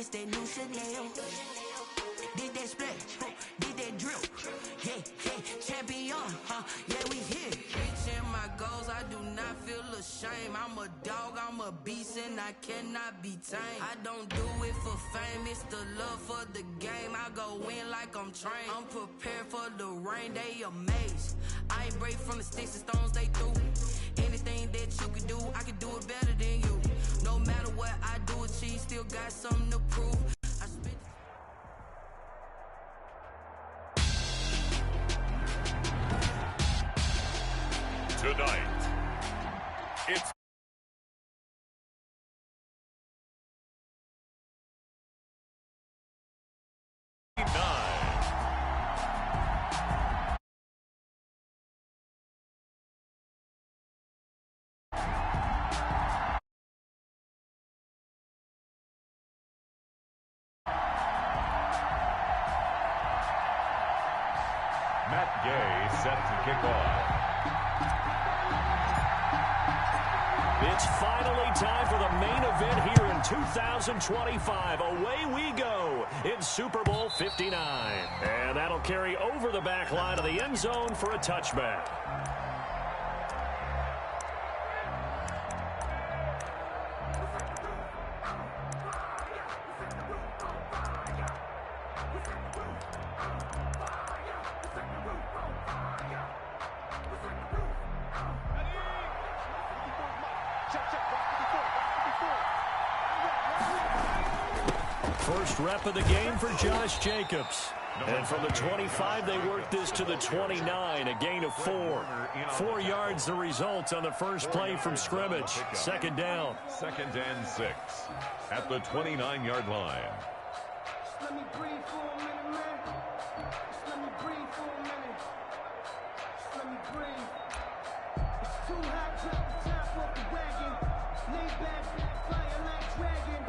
this that new Chanel. Did that split, did that drip. Yeah, champion, yeah, we here. Reaching my goals, I do not feel ashamed. I'm a dog, I'm a beast, and I cannot be tamed. I don't do it for fame, it's the love for the game. I go in like I'm trained. I'm prepared for the rain, they amazed. I ain't break from the sticks and stones they threw. Anything that you can do, I can do it better than you. No matter what I do, achieve, still got something to prove. Tonight, it's Matt Gay set to kick off. It's finally time for the main event here in 2025. Away we go in Super Bowl 59. And that'll carry over the back line of the end zone for a touchback. First rep of the game for Josh Jacobs. And from the 25, they work this to the 29, a gain of 4. 4 yards the result on the first play from scrimmage. Second down. 2nd and 6 at the 29-yard line. Let me breathe for a minute, man. Just let me breathe for a minute. Just let me breathe. It's too hot to the top of the wagon. Lay back, fire like dragon.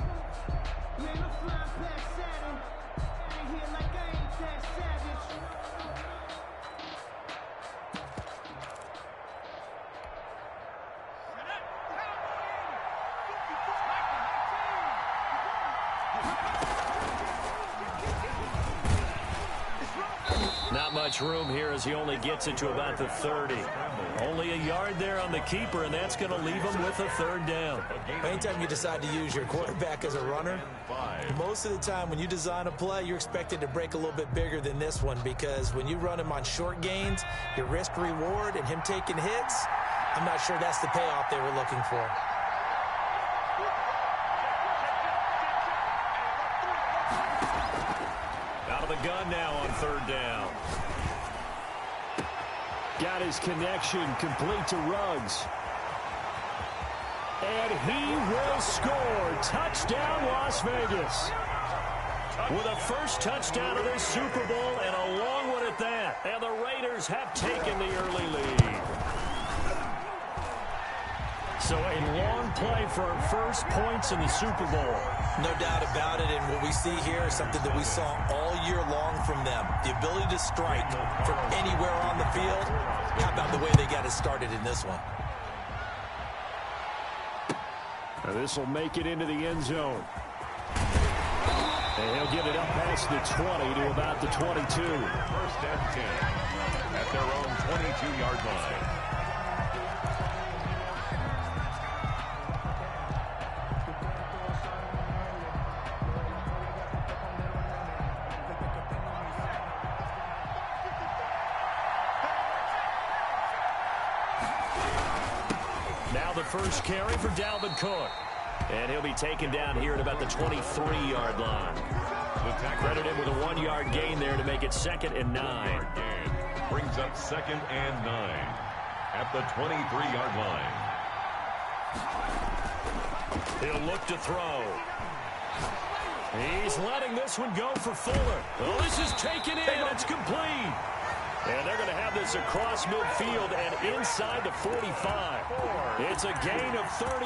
Man, I'm flying past Saturn. Out of here like I ain't that savage. Not much room here as he only gets it to about the 30. Only a yard there on the keeper, and that's going to leave him with a third down. Anytime you decide to use your quarterback as a runner, most of the time when you design a play, you're expected to break a little bit bigger than this one, because when you run him on short gains, your risk-reward and him taking hits, I'm not sure that's the payoff they were looking for. Out of the gun now on third down. Got his connection complete to Ruggs. And he will score. Touchdown, Las Vegas. With a first touchdown of this Super Bowl, and a long one at that. And the Raiders have taken the early lead. So a long play for our first points in the Super Bowl. No doubt about it, and what we see here is something that we saw all year long from them. The ability to strike from anywhere on the field. How about the way they got it started in this one? This will make it into the end zone. And he'll get it up past the 20 to about the 22. 1st and 10 at their own 22-yard line. Now the first carry for Dalvin Cook. And he'll be taken down here at about the 23-yard line. Credit him with a 1-yard gain there to make it 2nd and 9. Brings up 2nd and 9 at the 23-yard line. He'll look to throw. He's letting this one go for Fuller. Well, this is taken in. It's complete. And they're going to have this across midfield and inside the 45. It's a gain of 35.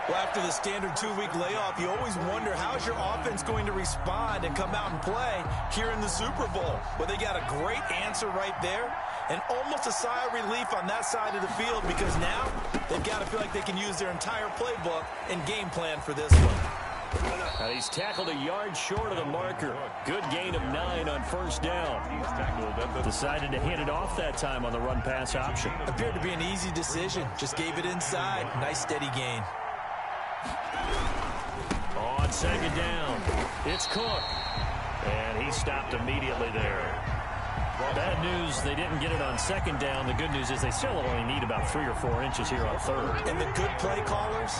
Well, after the standard 2-week layoff, you always wonder how's your offense going to respond and come out and play here in the Super Bowl. Well, they got a great answer right there and almost a sigh of relief on that side of the field, because now they've got to feel like they can use their entire playbook and game plan for this one. Now he's tackled a yard short of the marker. Good gain of 9 on first down. Decided to hand it off that time on the run-pass option. Appeared to be an easy decision. Just gave it inside. Nice steady gain. On second down, it's Cook. And he stopped immediately there. Bad news, they didn't get it on second down. The good news is they still only need about 3 or 4 inches here on third. And the good play callers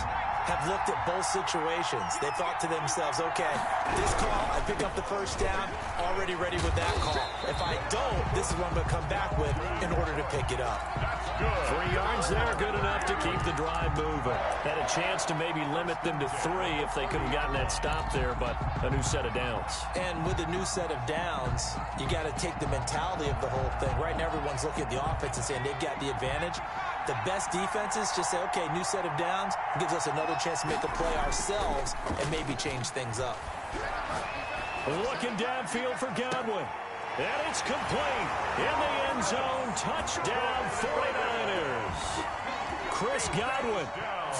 have looked at both situations. They thought to themselves, okay, this call, I pick up the first down, already ready with that call. If I don't, this is what I'm going to come back with in order to pick it up. 3 yards there, good enough to keep the drive moving. Had a chance to maybe limit them to 3 if they could have gotten that stop there, but a new set of downs. And with a new set of downs, you got to take the mentality of the whole thing. Right now, everyone's looking at the offense and saying they've got the advantage. The best defenses just say, okay, new set of downs, gives us another chance to make a play ourselves and maybe change things up. Looking downfield for Godwin. And it's complete. In the end zone, touchdown 49ers. Chris Godwin,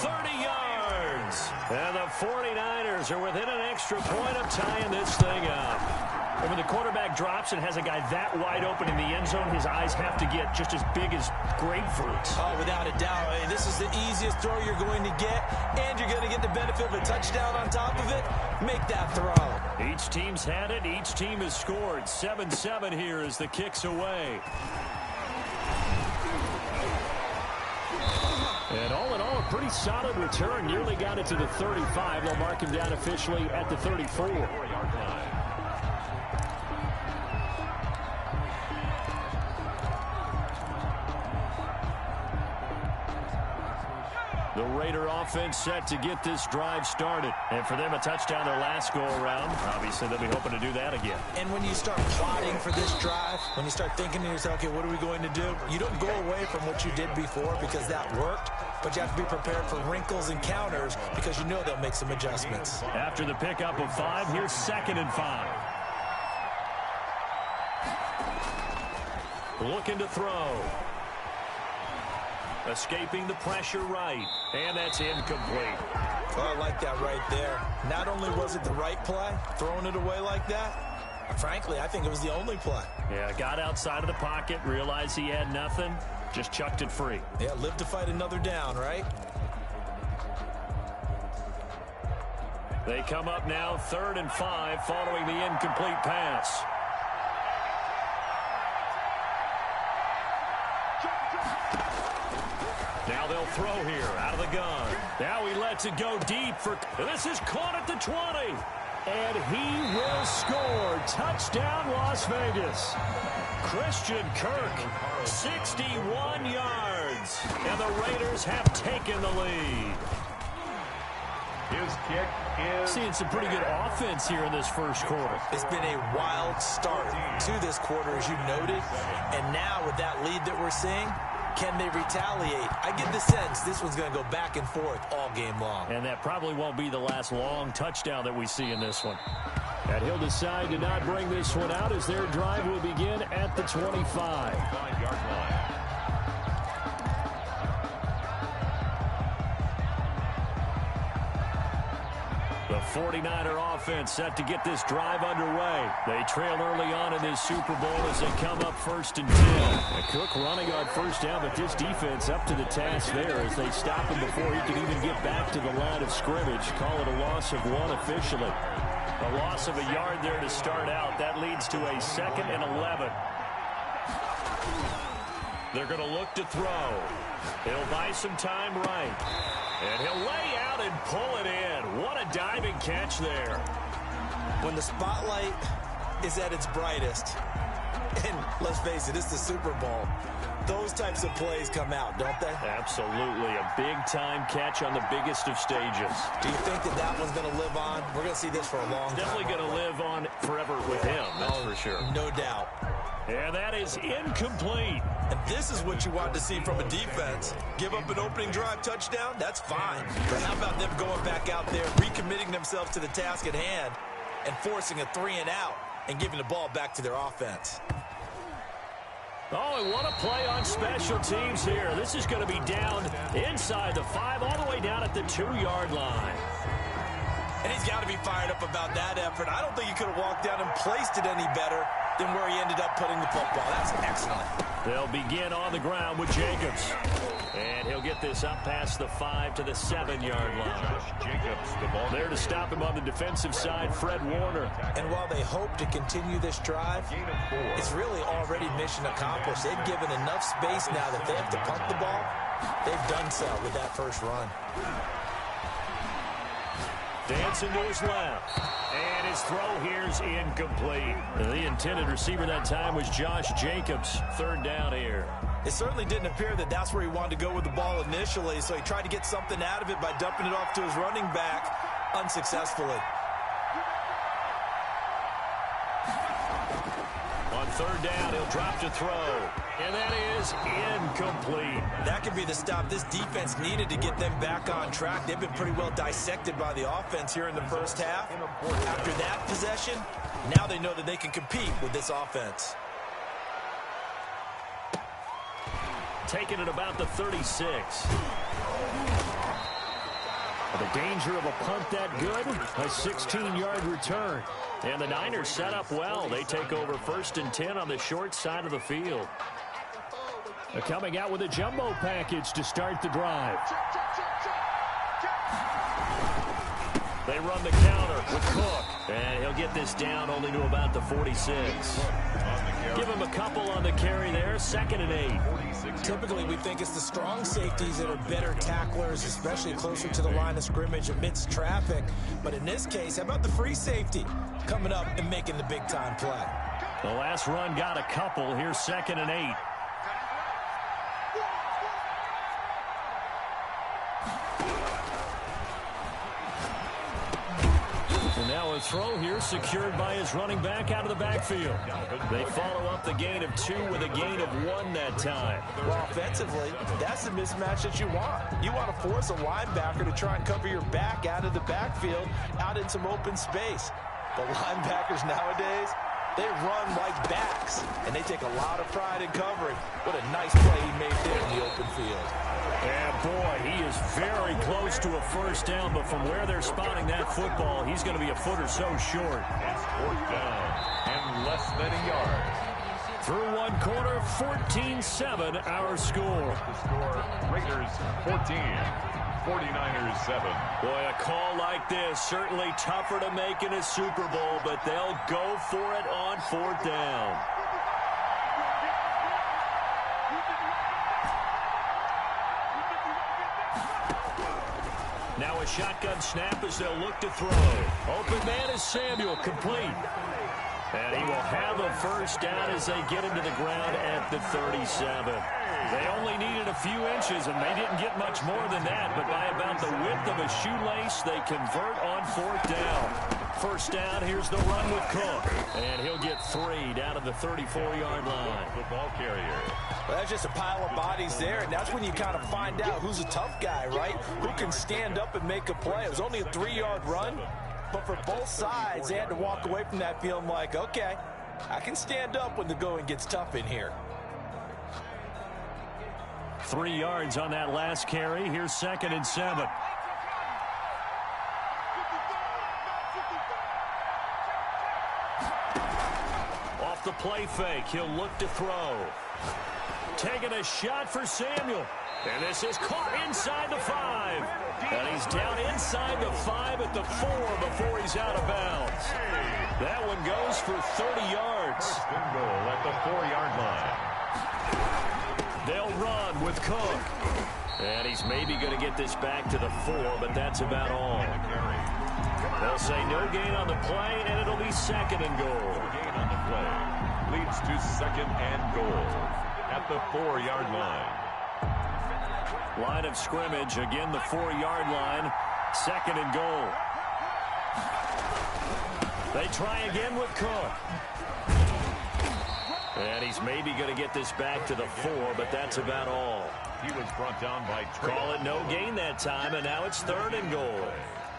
30 yards. And the 49ers are within an extra point of tying this thing up. And when the quarterback drops and has a guy that wide open in the end zone, his eyes have to get just as big as grapefruits. Oh, without a doubt. I mean, this is the easiest throw you're going to get, and you're going to get the benefit of a touchdown on top of it. Make that throw. Each team's had it. Each team has scored. 7-7 here as the kick's away. And all in all, a pretty solid return. Nearly got it to the 35. They'll mark him down officially at the 34. The Raider offense set to get this drive started. And for them, a touchdown their last go-around. Obviously, they'll be hoping to do that again. And when you start plotting for this drive, when you start thinking to yourself, okay, what are we going to do? You don't go away from what you did before because that worked, but you have to be prepared for wrinkles and counters because you know they'll make some adjustments. After the pickup of 5, here's 2nd and 5. Looking to throw. Escaping the pressure right. And that's incomplete. Well, I like that right there. Not only was it the right play, throwing it away like that, frankly, I think it was the only play. Yeah, got outside of the pocket, realized he had nothing, just chucked it free. Yeah, live to fight another down, right? They come up now 3rd and 5 following the incomplete pass. Now they'll throw here out of the gun. Now he lets it go deep for. This is caught at the 20. And he will score. Touchdown, Las Vegas. Christian Kirk, 61 yards. And the Raiders have taken the lead. His kick is Seeing some pretty good offense here in this first quarter. It's been a wild start to this quarter, as you noted. And now with that lead that we're seeing, can they retaliate? I get the sense this one's going to go back and forth all game long. And that probably won't be the last long touchdown that we see in this one. And he'll decide to not bring this one out as their drive will begin at the 25. 5-yard line. The 49er offense set to get this drive underway. They trail early on in this Super Bowl as they come up 1st and 10. Cook running on first down, but this defense up to the task there as they stop him before he can even get back to the line of scrimmage. Call it a loss of 1 officially. A loss of a yard there to start out. That leads to a 2nd and 11. They're going to look to throw. He'll buy some time right. And he'll lay out and pull it in. What a diving catch there. When the spotlight is at its brightest, and let's face it, it's the Super Bowl, those types of plays come out, don't they? Absolutely. A big-time catch on the biggest of stages. Do you think that that one's going to live on? We're going to see this for a long time. Definitely going to live on forever with him, that's for sure. No doubt. And that is incomplete. And this is what you want to see from a defense. Give up an opening drive touchdown, that's fine. But how about them going back out there, recommitting themselves to the task at hand, and forcing a 3-and-out and giving the ball back to their offense? Oh, and what a play on special teams here. This is going to be down inside the 5, all the way down at the 2-yard line. And he's He's got to be fired up about that effort. I don't think he could have walked down and placed it any better than where he ended up putting the football. That's excellent. They'll begin on the ground with Jacobs. And he'll get this up past the 5 to the 7-yard line. Josh Jacobs, the ball There to stop him on the defensive side, Fred Warner. And while they hope to continue this drive, it's really already mission accomplished. They've given enough space now that they have to punt the ball. They've done so with that first run. Dancing to his left. And his throw here's incomplete. The intended receiver that time was Josh Jacobs. Third down here. It certainly didn't appear that that's where he wanted to go with the ball initially, so he tried to get something out of it by dumping it off to his running back unsuccessfully. On third down, he'll drop to throw. And that is incomplete. That could be the stop this defense needed to get them back on track. They've been pretty well dissected by the offense here in the first half. After that possession, now they know that they can compete with this offense. Taken at about the 36. The danger of a punt that good, a 16-yard return. And the Niners set up well. They take over 1st and 10 on the short side of the field. They're coming out with a jumbo package to start the drive. They run the counter with Cook. And he'll get this down only to about the 46. Give him a couple on the carry there. 2nd and 8. Typically, we think it's the strong safeties that are better tacklers, especially closer to the line of scrimmage amidst traffic. But in this case, how about the free safety coming up and making the big-time play? The last run got a couple. Here's 2nd and 8. And now a throw here secured by his running back out of the backfield. They follow up the gain of 2 with a gain of 1 that time. Well, offensively, that's the mismatch that you want. You want to force a linebacker to try and cover your back out of the backfield, out in some open space. But linebackers nowadays, they run like backs, and they take a lot of pride in covering. What a nice play he made there in the open field. And boy, he is very close to a first down, but from where they're spotting that football, he's going to be a foot or so short. It's 4th down and less than a yard. Through one quarter, 14-7, our score. The score, Raiders 14, 49ers 7. Boy, a call like this, certainly tougher to make in a Super Bowl, but they'll go for it on 4th down. Now a shotgun snap as they'll look to throw. Open man is Samuel, complete. And he will have a first down as they get him to the ground at the 37. They only needed a few inches, and they didn't get much more than that. But by about the width of a shoelace, they convert on 4th down. First down, here's the run with Cook. And he'll get 3 down to the 34-yard line. Football carrier. Well, that's just a pile of bodies there, and that's when you kind of find out who's a tough guy, right? Who can stand up and make a play. It was only a 3-yard run, but for both sides, they had to walk away from that feeling like, okay, I can stand up when the going gets tough in here. 3 yards on that last carry. Here's 2nd and 7. Off the play fake, he'll look to throw. Taking a shot for Samuel. And this is caught inside the 5. And he's down inside the 5 at the 4 before he's out of bounds. That one goes for 30 yards. First and goal at the 4-yard line. They'll run with Cook. And he's maybe going to get this back to the 4, but that's about all. They'll say no gain on the play, and it'll be 2nd and goal. Gain on the play leads to 2nd and goal at the 4-yard line. Line of scrimmage, again the 4-yard line. 2nd and goal. They try again with Cook. And he's maybe going to get this back to the 4, but that's about all. He was brought down by Trey. Call it no gain that time, and now it's 3rd and goal.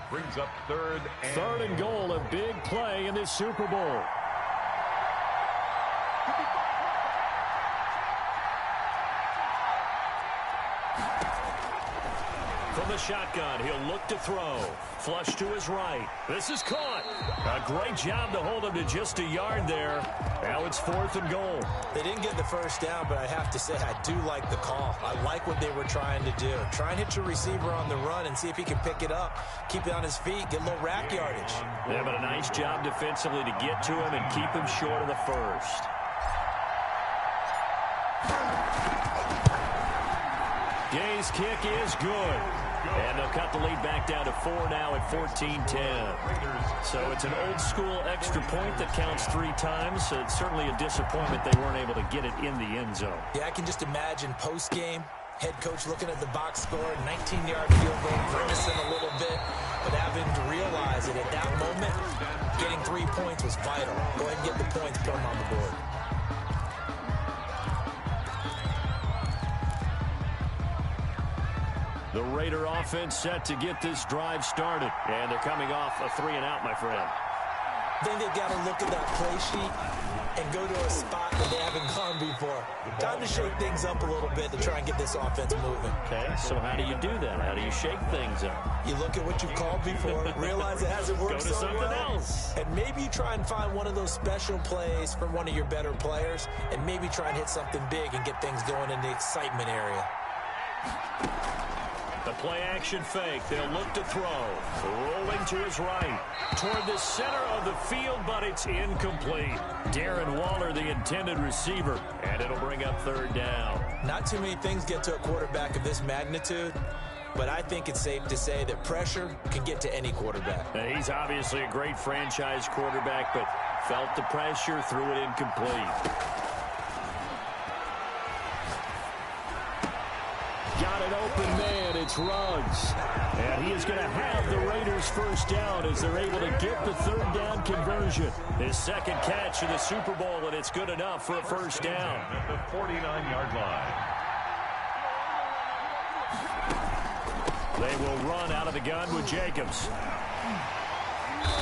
Brings up 3rd and goal, a big play in this Super Bowl. From the shotgun. He'll look to throw. Flush to his right. This is caught. A great job to hold him to just a yard there. Now it's 4th and goal. They didn't get the first down, but I have to say I do like the call. I like what they were trying to do. Try and hit your receiver on the run and see if he can pick it up, keep it on his feet, get a little rack yardage. Yeah, but a nice job defensively to get to him and keep him short of the first. Gay's kick is good. And they'll cut the lead back down to 4 now at 14-10. So it's an old-school extra point that counts 3 times. So it's certainly a disappointment they weren't able to get it in the end zone. Yeah, I can just imagine post-game, head coach looking at the box score, 19-yard field goal, grimacing a little bit, but having to realize that at that moment, getting 3 points was vital. Go ahead and get the points, put them on the board. The Raider offense set to get this drive started. And they're coming off a 3-and-out, my friend. I think they've got to look at that play sheet and go to a spot that they haven't gone before. Time to shake things up a little bit to try and get this offense moving. Okay, so how do you do that? How do you shake things up? You look at what you've called before, realize it hasn't worked go to so something well, else. and maybe you try and find one of those special plays from one of your better players, and maybe try and hit something big and get things going in the excitement area. The play-action fake. They'll look to throw. Rolling to his right. Toward the center of the field, but it's incomplete. Darren Waller, the intended receiver. And it'll bring up 3rd down. Not too many things get to a quarterback of this magnitude, but I think it's safe to say that pressure can get to any quarterback. Now, he's obviously a great franchise quarterback, but felt the pressure, threw it incomplete. Got an open man. It's Ruggs. And he is going to have the Raiders first down as they're able to get the 3rd down conversion. His 2nd catch of the Super Bowl, and it's good enough for a first down. At the 49-yard line. They will run out of the gun with Jacobs.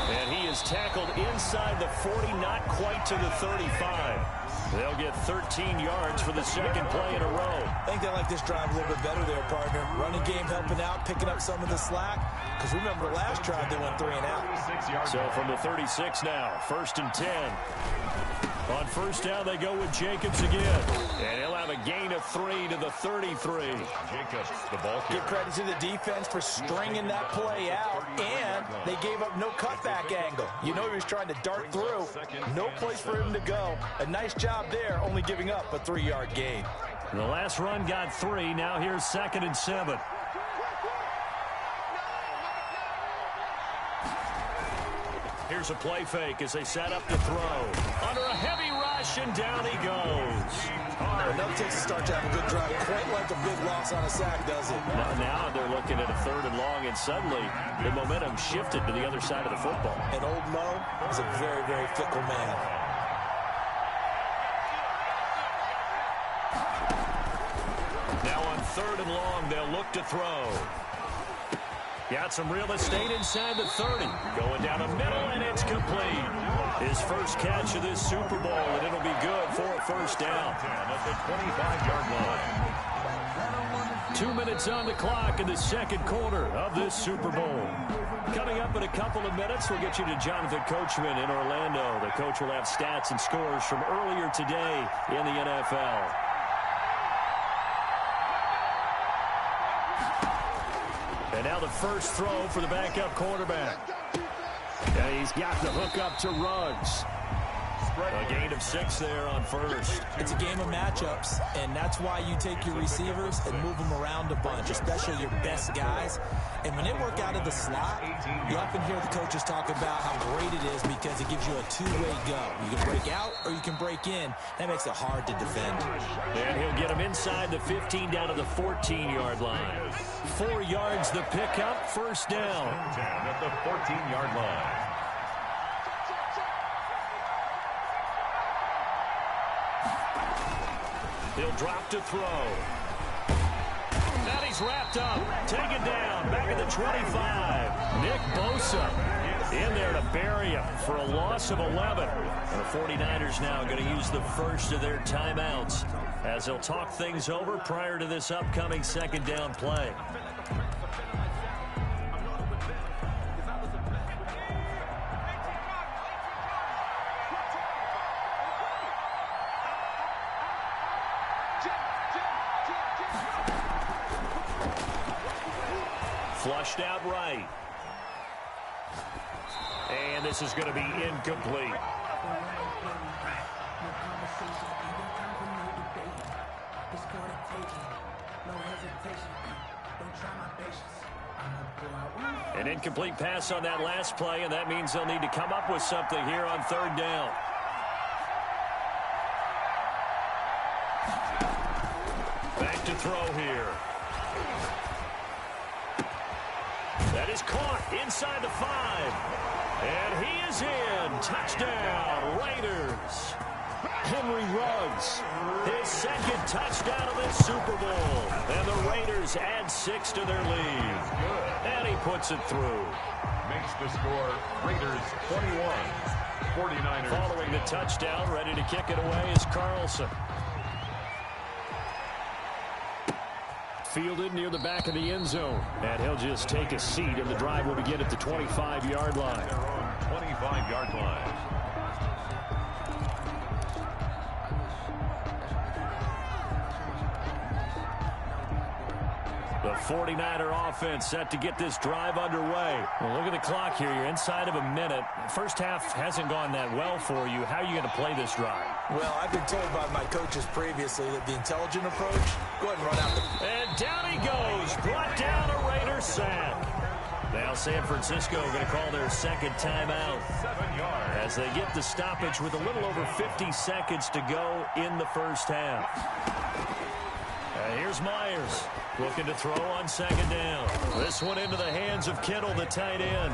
And he is tackled inside the 40, not quite to the 35. They'll get 13 yards for the 2nd play in a row. I think they like this drive a little bit better there, partner. Running game helping out, picking up some of the slack. Because remember, last drive they went 3-and-out. So from the 36 now, 1st and 10. On first down, they go with Jacobs again. And he'll have a gain of 3 to the 33. Jacobs, the ball carrier. Give credit to the defense for stringing that play out, and they gave up no cutback angle. You know he was trying to dart through. No place for him to go. A nice job there, only giving up a 3-yard gain. The last run got 3. Now here's 2nd and 7. Here's a play fake as they set up to throw. Under a heavy rush, and down he goes. Enough takes to start to have a good drive. Quite like a big loss on a sack, does it? Now they're looking at a 3rd and long, and suddenly the momentum shifted to the other side of the football. And old Mo is a very, very fickle man. Now on 3rd and long, they'll look to throw. Got some real estate inside the 30. Going down the middle, and it's complete. His first catch of this Super Bowl, and it'll be good for a first down. At the 25-yard line. 2 minutes on the clock in the 2nd quarter of this Super Bowl. Coming up in a couple of minutes, we'll get you to Jonathan Coachman in Orlando. The coach will have stats and scores from earlier today in the NFL. And now the first throw for the backup quarterback. And he's got the hook up to Ruggs. A gain of 6 there on first. It's a game of matchups, and that's why you take your receivers and move them around a bunch, especially your best guys. And when they work out of the slot, you often hear the coaches talk about how great it is because it gives you a two-way go. You can break out or you can break in. That makes it hard to defend. And he'll get him inside the 15 down to the 14-yard line. 4 yards the pickup, first down. At the 14-yard line. He'll drop to throw. Now he's wrapped up. Taken down. Back at the 25. Nick Bosa in there to bury him for a loss of 11. And the 49ers now going to use the first of their timeouts as they'll talk things over prior to this upcoming 2nd down play. flushed out right. And this is going to be incomplete. An incomplete pass on that last play, and that means they'll need to come up with something here on third down. Back to throw here. That is caught inside the 5. And he is in. Touchdown, Raiders. Henry Ruggs, his second touchdown of this Super Bowl. And the Raiders add 6 to their lead. And he puts it through. Makes the score Raiders 21, 49ers. Following the touchdown, ready to kick it away is Carlson. Fielded near the back of the end zone. And he'll just take a seat, and the drive will begin at the 25-yard line. 25-yard line. The 49er offense set to get this drive underway. Well, look at the clock here. You're inside of a minute. First half hasn't gone that well for you. How are you going to play this drive? Well, I've been told by my coaches previously that the intelligent approach, go ahead and run out the... And down he goes. Brought down a Raider sack. Now San Francisco going to call their second timeout 7 yards. as they get the stoppage with a little over 50 seconds to go in the first half. Here's Myers looking to throw on second down. This one into the hands of Kittle, the tight end.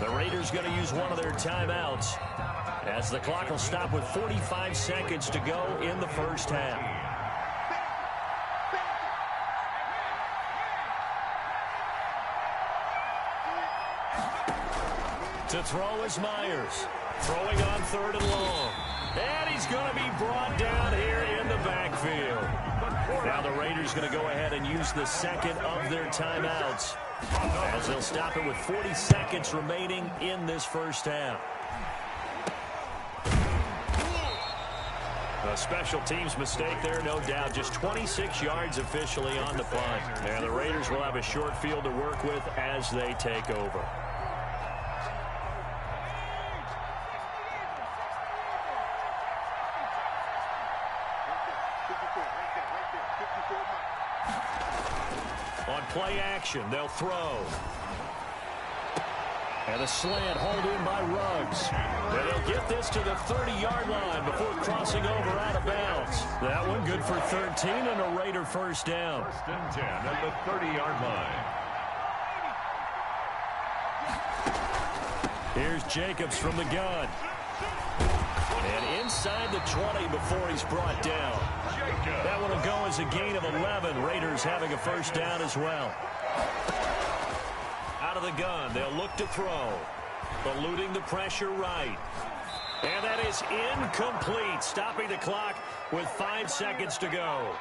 The Raiders going to use one of their timeouts as the clock will stop with 45 seconds to go in the first half. To throw is Myers. Throwing on third and long. And he's going to be brought down here in the backfield. Now the Raiders going to go ahead and use the second of their timeouts as they'll stop it with 40 seconds remaining in this first half. A special teams mistake there, no doubt. Just 26 yards officially on the punt. And the Raiders will have a short field to work with as they take over. On play action, they'll throw. And a slant hauled in by Ruggs. And he'll get this to the 30-yard line before crossing over out of bounds. That one good for 13 and a Raider first down. First and 10 at the 30-yard line. Here's Jacobs from the gun. And inside the 20 before he's brought down. That one will go as a gain of 11. Raiders having a first down as well. Out of the gun, they'll look to throw. Eluding the pressure right. And that is incomplete. Stopping the clock with 5 seconds to go.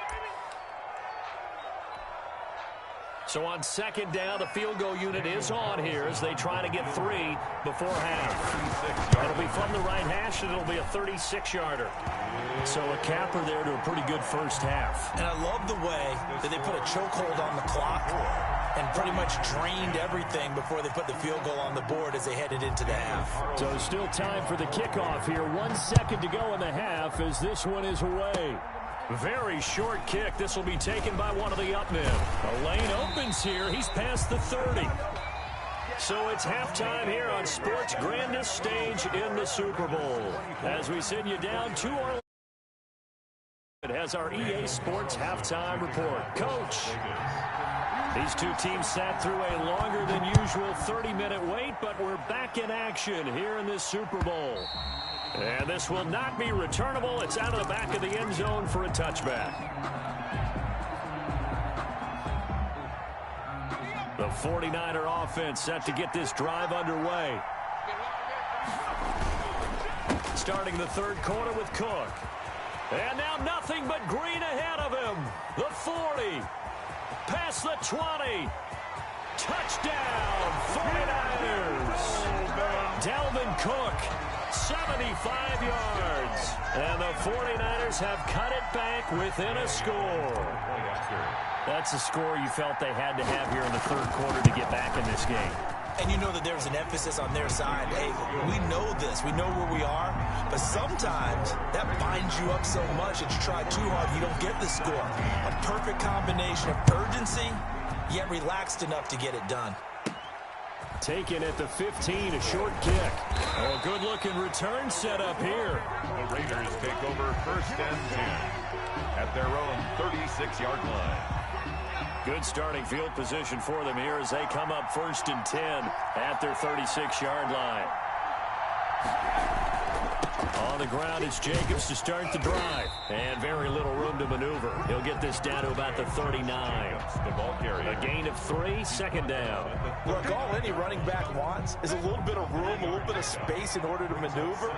So on second down, the field goal unit is on here as they try to get 3 before half. It'll be from the right hash, and it'll be a 36-yarder. So a capper there to a pretty good first half. And I love the way that they put a chokehold on the clock and pretty much drained everything before they put the field goal on the board as they headed into the half. So still time for the kickoff here. 1 second to go in the half as this one is away. Very short kick. This will be taken by one of the up men. A lane opens here. He's past the 30. So it's halftime here on sports' grandest stage in the Super Bowl. As we send you down to our... It has our EA Sports halftime report. Coach, these two teams sat through a longer than usual 30-minute wait, but we're back in action here in this Super Bowl. And this will not be returnable. It's out of the back of the end zone for a touchback. The 49er offense set to get this drive underway. Starting the third quarter with Cook. And now nothing but green ahead of him. The 40. Past the 20. Touchdown, 49ers. Dalvin Cook, 75 yards. And the 49ers have cut it back within a score. That's the score you felt they had to have here in the third quarter to get back in this game. And you know that there was an emphasis on their side. Hey, we know this. We know where we are. But sometimes that binds you up so much that you try too hard, you don't get the score. A perfect combination of urgency, yet relaxed enough to get it done. Taken at the 15, a short kick. Oh, good-looking return set up here. The Raiders take over 1st and 10 at their own 36-yard line. Good starting field position for them here as they come up 1st and 10 at their 36-yard line. On the ground, it's Jacobs to start the drive. And very little room to maneuver. He'll get this down to about the 39. The ball carrier. A gain of 3, second down. Look, all any running back wants is a little bit of room, a little bit of space in order to maneuver.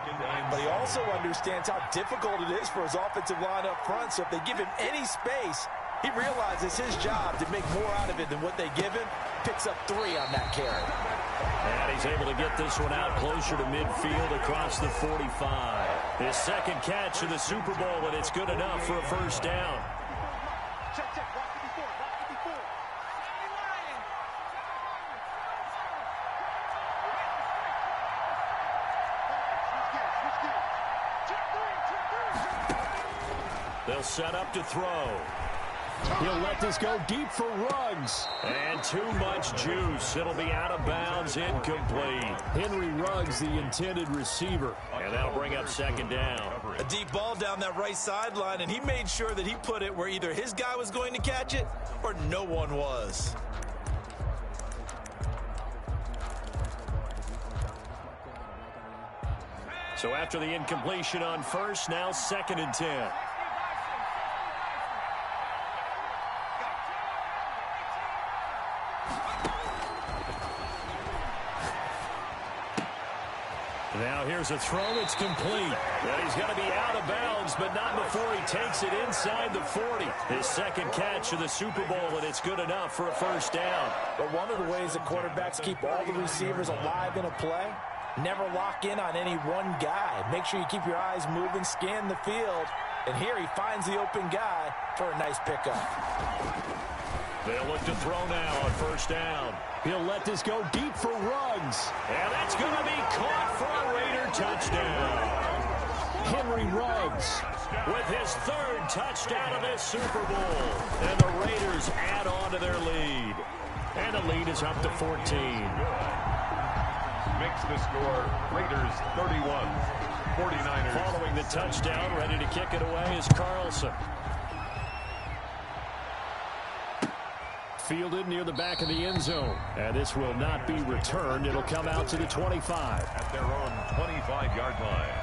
But he also understands how difficult it is for his offensive line up front. So if they give him any space, he realizes his job to make more out of it than what they give him. Picks up 3 on that carry. And he's able to get this one out closer to midfield across the 45. His second catch of the Super Bowl, and it's good enough for a first down. Check, check. Watch 54. Watch 54. They'll set up to throw. He'll let this go deep for Ruggs. And too much juice. It'll be out of bounds, incomplete. Henry Ruggs, the intended receiver. And that'll bring up second down. A deep ball down that right sideline, and he made sure that he put it where either his guy was going to catch it or no one was. So after the incompletion on first, now 2nd and 10. Now here's a throw that's complete. Well, he's going to be out of bounds, but not before he takes it inside the 40. His second catch of the Super Bowl, and it's good enough for a first down. But one of the ways that quarterbacks keep all the receivers alive in a play, never lock in on any one guy. Make sure you keep your eyes moving, scan the field. And here he finds the open guy for a nice pickup. They'll look to throw now on first down. He'll let this go deep for Ruggs. And that's going to be caught for a Raider touchdown. Henry Ruggs with his 3rd touchdown of this Super Bowl. And the Raiders add on to their lead. And the lead is up to 14. Makes the score Raiders 31, 49ers. Following the touchdown, ready to kick it away is Carlson. Fielded near the back of the end zone. And this will not be returned. It'll come out to the 25. At their own 25-yard line.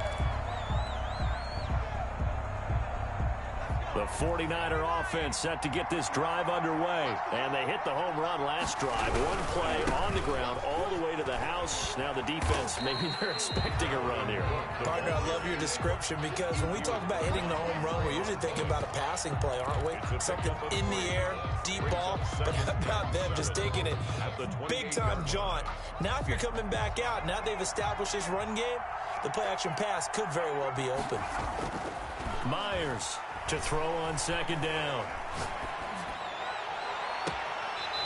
The 49er offense set to get this drive underway. And they hit the home run last drive. One play on the ground all the way to the house. Now the defense, maybe they're expecting a run here. Partner, I love your description because when we talk about hitting the home run, we're usually thinking about a passing play, aren't we? Something in the air, deep ball. But how about them just taking it big-time jaunt? Now if you're coming back out, now they've established this run game, the play-action pass could very well be open. Myers to throw on second down.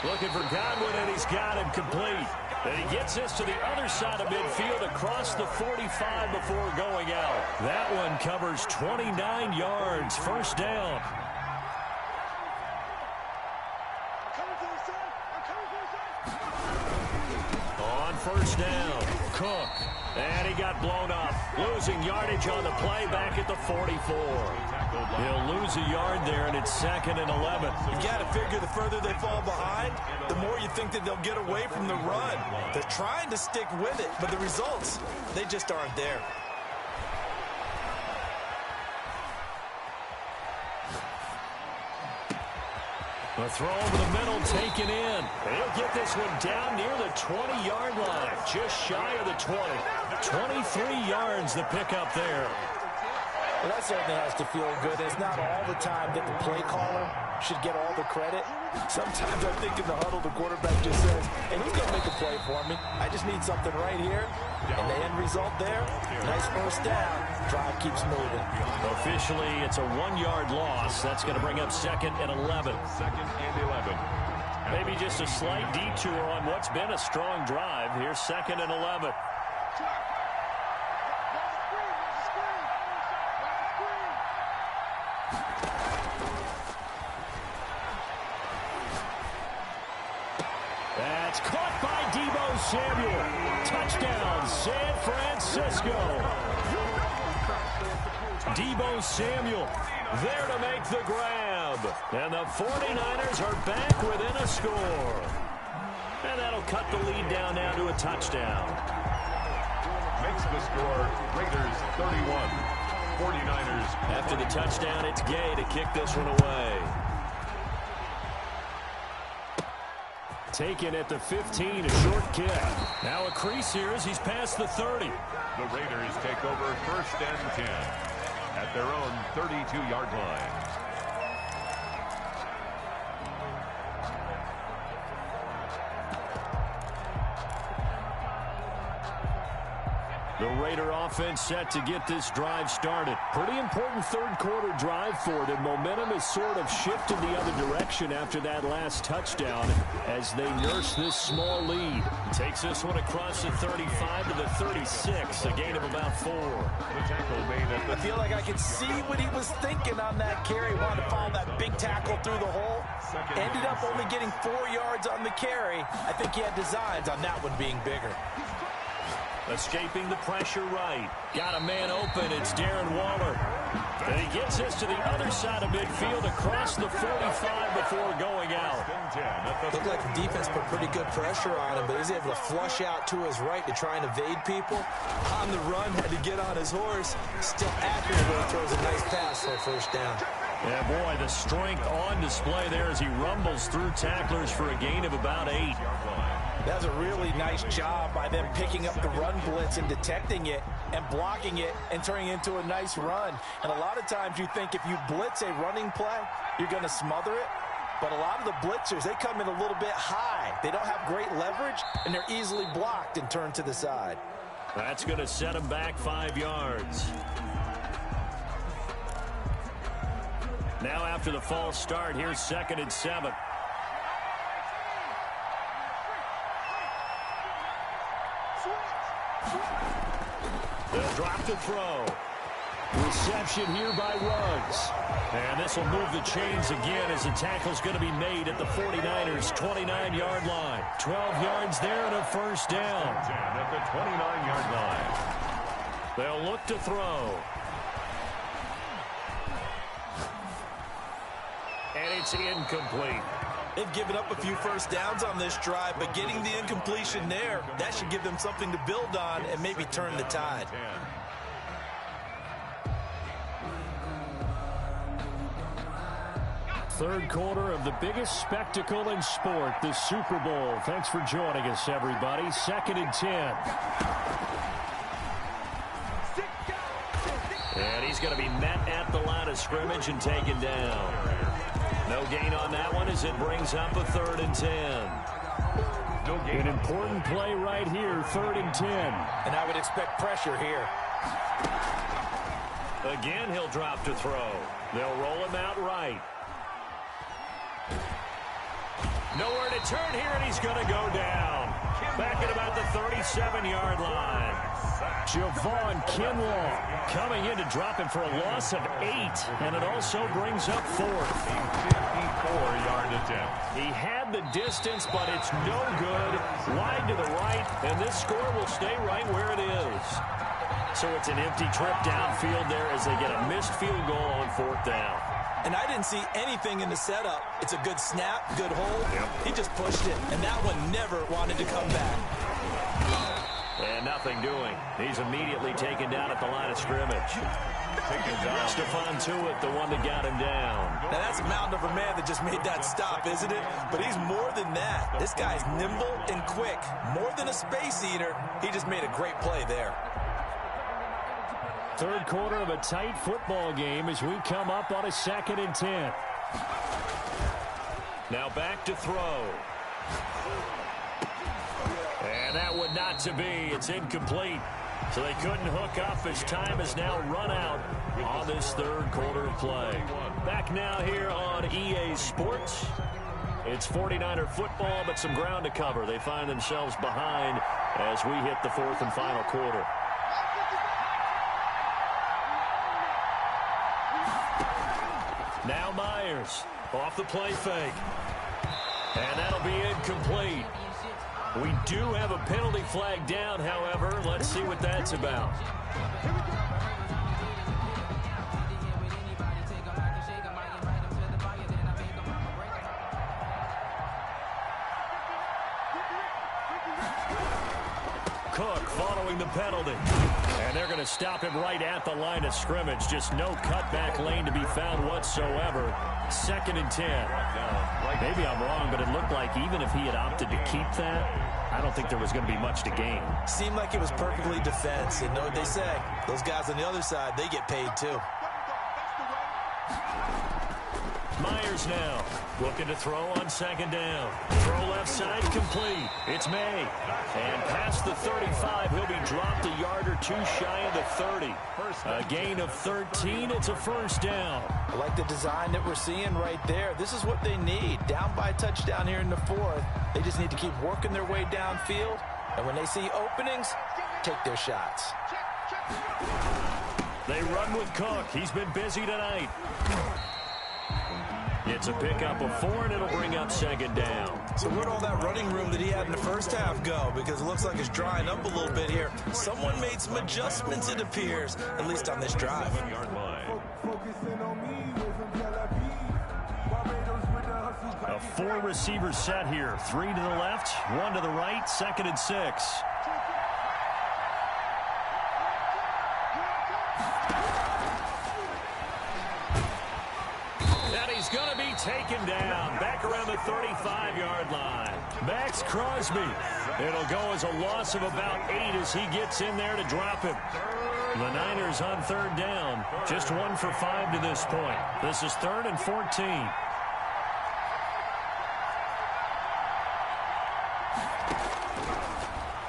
Looking for Godwin, and he's got him complete. And he gets this to the other side of midfield across the 45 before going out. That one covers 29 yards. First down. On first down, Cook. And he got blown up. Losing yardage on the play back at the 44. He'll lose a yard there, and it's 2nd and 11. You got to figure the further they fall behind, the more you think that they'll get away from the run. They're trying to stick with it, but the results, they just aren't there. A throw over the middle taken in. He'll get this one down near the 20-yard line, just shy of the 20. 23 yards the pickup there. Well, that certainly has to feel good. It's not all the time that the play caller should get all the credit. Sometimes I think in the huddle, the quarterback just says, hey, who's going to make a play for me? I just need something right here. And the end result there, nice first down. Drive keeps moving. Officially, it's a 1-yard loss. That's going to bring up 2nd and 11. 2nd and 11. Maybe just a slight detour on what's been a strong drive. Here's 2nd and 11. That's caught by Deebo Samuel. Touchdown, San Francisco. Deebo Samuel there to make the grab. And the 49ers are back within a score. And that'll cut the lead down now to a touchdown. Makes the score Raiders 31. 49ers. After the touchdown, it's Gay to kick this one away. Taken at the 15, a short kick. Now a crease here as he's past the 30. The Raiders take over 1st and 10 at their own 32-yard line. The Raider offense set to get this drive started. Pretty important third-quarter drive for them. Momentum has sort of shifted the other direction after that last touchdown as they nurse this small lead. Takes this one across the 35 to the 36, a gain of about 4. The tackle made at the... I feel like I could see what he was thinking on that carry. Wanted to follow that big tackle through the hole. Ended up only getting 4 yards on the carry. I think he had designs on that one being bigger. Escaping the pressure right. Got a man open. It's Darren Waller. And he gets this to the other side of midfield across the 45 before going out. Looked like the defense put pretty good pressure on him, but he was able to flush out to his right to try and evade people. On the run, had to get on his horse. Still accurate when he throws a nice pass for a first down. Yeah, boy, the strength on display there as he rumbles through tacklers for a gain of about 8. That was a really nice job by them picking up the run blitz and detecting it and blocking it and turning it into a nice run. And a lot of times you think if you blitz a running play, you're going to smother it. But a lot of the blitzers, they come in a little bit high. They don't have great leverage, and they're easily blocked and turned to the side. That's going to set them back 5 yards. Now after the false start, here's 2nd and 7. They'll drop to throw. Reception here by Ruggs. And this will move the chains again as the tackle's going to be made at the 49ers' 29-yard line. 12 yards there and a first down. At the 29-yard line. They'll look to throw. And it's incomplete. They've given up a few first downs on this drive, but getting the incompletion there, that should give them something to build on and maybe turn the tide. Third quarter of the biggest spectacle in sport, the Super Bowl. Thanks for joining us, everybody. 2nd and 10. And he's going to be met at the line of scrimmage and taken down. No gain on that one as it brings up a 3rd and 10. An important play right here, 3rd and 10. And I would expect pressure here. Again, he'll drop to throw. They'll roll him out right. Nowhere to turn here, and he's going to go down. Back at about the 37-yard line. Javon Kinlaw coming in to drop him for a loss of 8, and it also brings up 4th. 54-yard attempt. He had the distance, but it's no good. Wide to the right, and this score will stay right where it is. So it's an empty trip downfield there as they get a missed field goal on 4th down. And I didn't see anything in the setup. It's a good snap, good hold. Yep. He just pushed it, and that one never wanted to come back. And nothing doing. He's immediately taken down at the line of scrimmage. Stephon Tuitt, the one that got him down. Now, that's a mountain of a man that just made that stop, isn't it? But he's more than that. This guy's nimble and quick. More than a space eater. He just made a great play there. Third quarter of a tight football game as we come up on a 2nd and 10. Now back to throw. And that would not to be. It's incomplete. So they couldn't hook up as time is now run out on this third quarter of play. Back now here on EA Sports. It's 49er football, but some ground to cover. They find themselves behind as we hit the fourth and final quarter. Now Myers off the play fake. And that'll be incomplete. We do have a penalty flag down, however. Let's see what that's about. Cook following the penalty. And they're going to stop him right at the line of scrimmage. Just no cutback lane to be found whatsoever. 2nd and 10. Maybe I'm wrong, but it looked like even if he had opted to keep that, I don't think there was going to be much to gain. Seemed like it was perfectly defense. And know what they say? Those guys on the other side, they get paid too. Myers now looking to throw on 2nd down. Throw left side complete. It's May. And past the 35, he'll be dropped a yard or two shy of the 30. A gain of 13. It's a first down. I like the design that we're seeing right there. This is what they need. Down by a touchdown here in the fourth. They just need to keep working their way downfield. And when they see openings, take their shots. They run with Cook. He's been busy tonight. It's a pickup of 4, and it'll bring up 2nd down. So where'd all that running room that he had in the first half go? Because it looks like it's drying up a little bit here. Someone made some adjustments, it appears, at least on this drive. A 4-receiver set here. 3 to the left, 1 to the right, 2nd and 6. He's going to be taken down back around the 35-yard line. Max Crosby. It'll go as a loss of about 8 as he gets in there to drop him. The Niners on 3rd down. Just 1 for 5 to this point. This is 3rd and 14.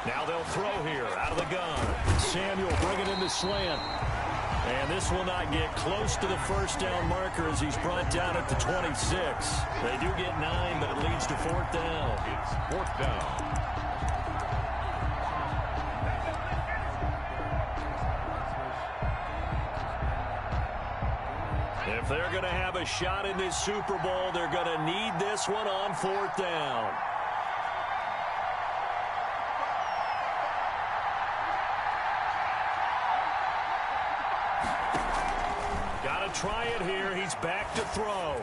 Now they'll throw here out of the gun. Samuel bringing in the slant. And this will not get close to the first down marker as he's brought down at the 26. They do get 9, but it leads to 4th down. It's 4th down. If they're going to have a shot in this Super Bowl, they're going to need this one on 4th down. Try it here. He's back to throw.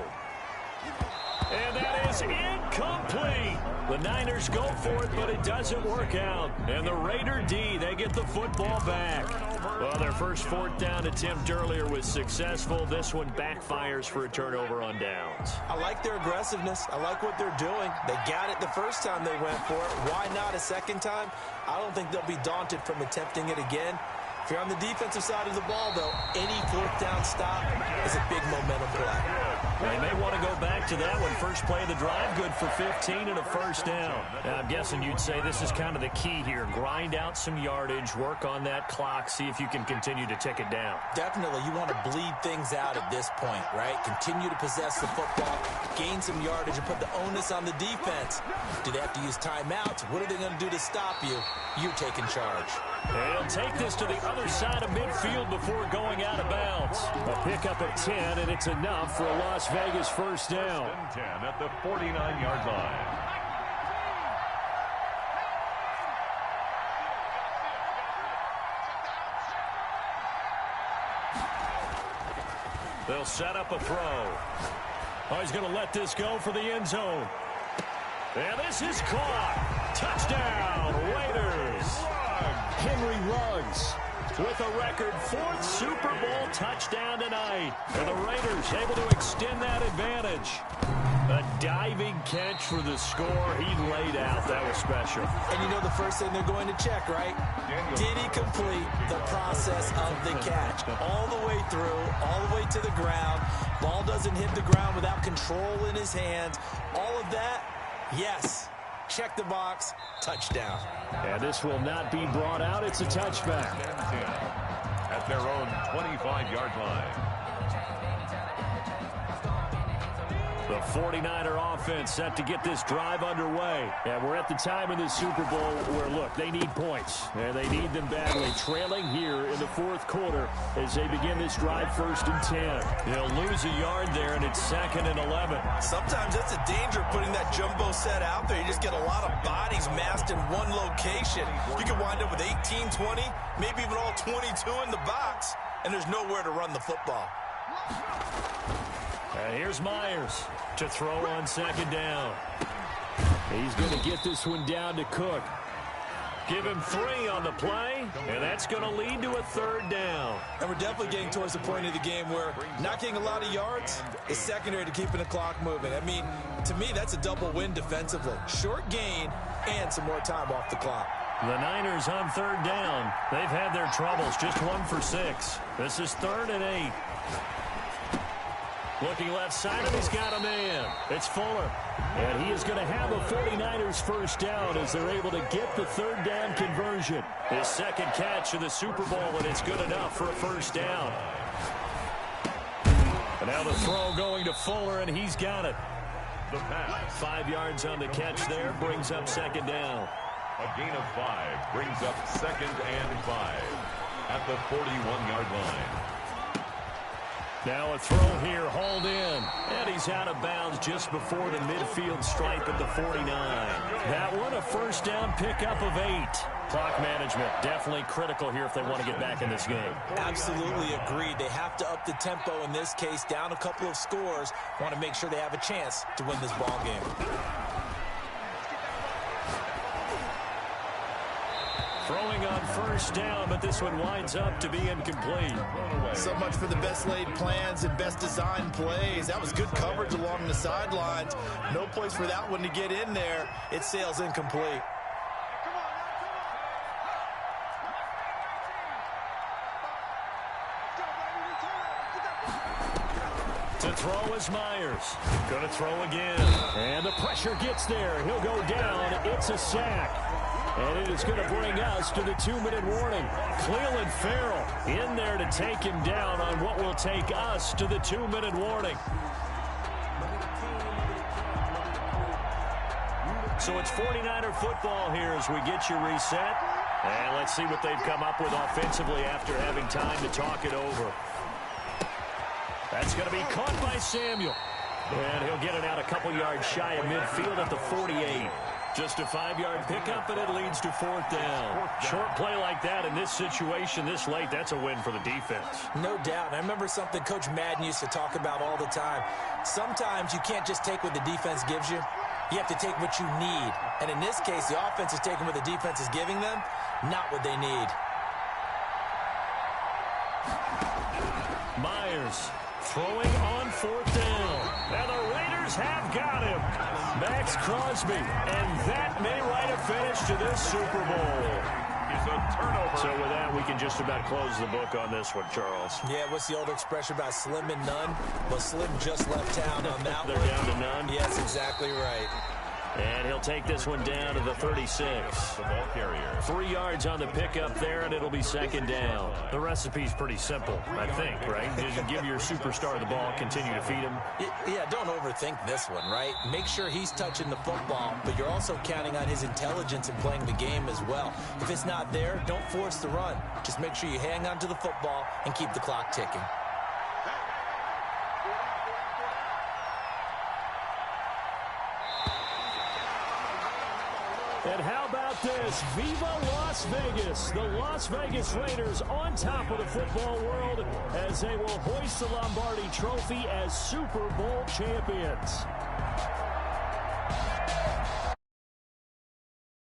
And that is incomplete. The Niners go for it, but it doesn't work out. And the Raider D, they get the football back. Well, their first 4th down attempt earlier was successful. This one backfires for a turnover on downs. I like their aggressiveness. I like what they're doing. They got it the first time they went for it. Why not a second time? I don't think they'll be daunted from attempting it again. If you're on the defensive side of the ball, though, any 4th down stop is a big momentum play. They may want to go back to that one. First play of the drive, good for 15 and a first down. Now, I'm guessing you'd say this is kind of the key here. Grind out some yardage, work on that clock, see if you can continue to tick it down. Definitely. You want to bleed things out at this point, right? Continue to possess the football, gain some yardage, and put the onus on the defense. Do they have to use timeouts? What are they going to do to stop you? You're taking charge. They'll take this to the other side of midfield before going out of bounds. A pickup of 10, and it's enough for a Las Vegas first down. 10 at the 49-yard line. They'll set up a throw. Oh, he's going to let this go for the end zone. And this is caught. Touchdown, Raiders. Henry Ruggs with a record 4th Super Bowl touchdown tonight. And the Raiders able to extend that advantage. A diving catch for the score. He laid out. That was special. And you know the first thing they're going to check, right? Did he complete the process of the catch? All the way through, all the way to the ground. Ball doesn't hit the ground without control in his hands. All of that, yes. Check the box, touchdown. And this will not be brought out. It's a touchback. At their own 25-yard line. The 49er offense set to get this drive underway. And we're at the time in the Super Bowl where, look, they need points. And they need them badly. Trailing here in the fourth quarter as they begin this drive 1st and 10. They'll lose a yard there, and it's 2nd and 11. Sometimes that's the danger of putting that jumbo set out there. You just get a lot of bodies massed in one location. You can wind up with 18, 20, maybe even all 22 in the box, and there's nowhere to run the football. Here's Myers to throw on 2nd down. He's going to get this one down to Cook. Give him 3 on the play, and that's going to lead to a 3rd down. And we're definitely getting towards the point of the game where not getting a lot of yards is secondary to keeping the clock moving. I mean, to me, that's a double win defensively. Short gain and some more time off the clock. The Niners on 3rd down. They've had their troubles, just 1 for 6. This is 3rd and 8. Looking left side of him, he's got a man. It's Fuller. And he is going to have a 49ers first down as they're able to get the 3rd down conversion. His 2nd catch of the Super Bowl, and it's good enough for a first down. And now the throw going to Fuller, and he's got it. The pass. 5 yards on the catch there, brings up 2nd down. A gain of 5 brings up 2nd and 5 at the 41-yard line. Now a throw here, hauled in. And he's out of bounds just before the midfield stripe at the 49. That one, a first down pickup of 8. Clock management, definitely critical here if they want to get back in this game. Absolutely agreed. They have to up the tempo in this case, down a couple of scores. Want to make sure they have a chance to win this ball game. Throwing on first down, but this one winds up to be incomplete. So much for the best laid plans and best designed plays. That was good coverage along the sidelines. No place for that one to get in there. It sails incomplete. To throw is Myers. Going to throw again. And the pressure gets there. He'll go down. It's a sack. And it is going to bring us to the 2-minute warning. Cleveland Farrell in there to take him down on what will take us to the 2-minute warning. So it's 49er football here as we get you reset. And let's see what they've come up with offensively after having time to talk it over. That's going to be caught by Samuel. And he'll get it out a couple yards shy of midfield at the 48. Just a 5-yard pickup, and it leads to 4th down. Short play like that in this situation this late, that's a win for the defense. No doubt. I remember something Coach Madden used to talk about all the time. Sometimes you can't just take what the defense gives you. You have to take what you need. And in this case, the offense is taking what the defense is giving them, not what they need. Myers throwing on 4th down. And the Raiders have got him. Max Crosby. And that may write a finish to this Super Bowl. It's a turnover. So with that, we can just about close the book on this one, Charles. Yeah, what's the old expression about slim and none? Well, Slim just left town on that They're one. down to none. Yes, exactly right. And he'll take this one down to the 36. The ball carrier. 3 yards on the pickup there, and it'll be 2nd down. The recipe's pretty simple, I think, right? You give your superstar the ball, continue to feed him. Yeah, don't overthink this one, right? Make sure he's touching the football, but you're also counting on his intelligence in playing the game as well. If it's not there, don't force the run. Just make sure you hang on to the football and keep the clock ticking. And how about this? Viva Las Vegas! The Las Vegas Raiders on top of the football world as they will hoist the Lombardi Trophy as Super Bowl champions.